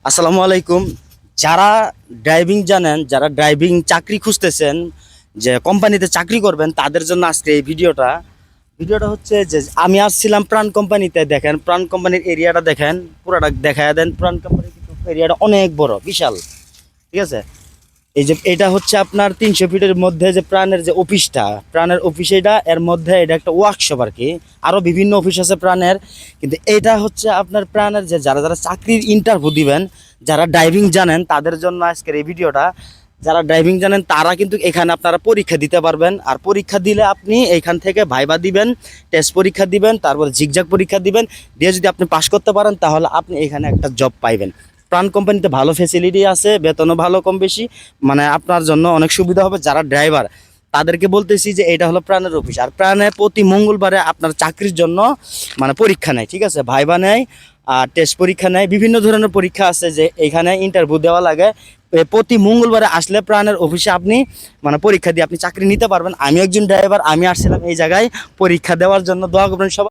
আসসালামু আলাইকুম। যারা ড্রাইভিং জানেন, যারা ড্রাইভিং চাকরি খুঁজতেছেন, যে কোম্পানিতে চাকরি করবেন, তাদের জন্য আজকে এই ভিডিওটা। হচ্ছে যে আমি আসছিলাম প্রাণ কোম্পানিতে। দেখেন প্রাণ কোম্পানির এরিয়াটা, দেখেন পুরোটা দেখায় দেন। প্রাণ কোম্পানির কিন্তু এরিয়াটা অনেক বড়, বিশাল। ঠিক আছে, এই যে এটা হচ্ছে আপনার 300 ফিটের মধ্যে যে প্রাণের যে অফিসটা, প্রাণের অফিস, এটা এর মধ্যে এটা একটা ওয়ার্কশপ আর কি। আরও বিভিন্ন অফিস আছে প্রাণের, কিন্তু এটা হচ্ছে আপনার প্রাণের যে যারা যারা চাকরির ইন্টারভিউ দিবেন, যারা ড্রাইভিং জানেন, তাদের জন্য আজকের এই ভিডিওটা। যারা ড্রাইভিং জানেন তারা কিন্তু এখানে আপনারা পরীক্ষা দিতে পারবেন। আর পরীক্ষা দিলে আপনি এইখান থেকে ভাইবা দিবেন, টেস্ট পরীক্ষা দিবেন, তারপর জিগজাগ পরীক্ষা দিবেন। দিয়ে যদি আপনি পাশ করতে পারেন, তাহলে আপনি এখানে একটা জব পাইবেন। প্রাণ কোম্পানিতে ভালো ফ্যাসিলিটি আছে, বেতনও ভালো, কম বেশি, মানে আপনার জন্য অনেক সুবিধা হবে। যারা ড্রাইভার তাদেরকে বলতেছি যে এটা হলো প্রাণের অফিস। আর প্রাণে প্রতি মঙ্গলবারে আপনার চাকরির জন্য মানে পরীক্ষা নেয়, ঠিক আছে, ভাইবা নেয় আর টেস্ট পরীক্ষা নেয়, বিভিন্ন ধরনের পরীক্ষা আছে যে এখানে ইন্টারভিউ দেওয়া লাগে। প্রতি মঙ্গলবারে আসলে প্রাণের অফিসে আপনি মানে পরীক্ষা দিয়ে আপনি চাকরি নিতে পারবেন। আমি একজন ড্রাইভার, আমি আসছিলাম এই জায়গায় পরীক্ষা দেওয়ার জন্য। দোয়া করবেন সবাই।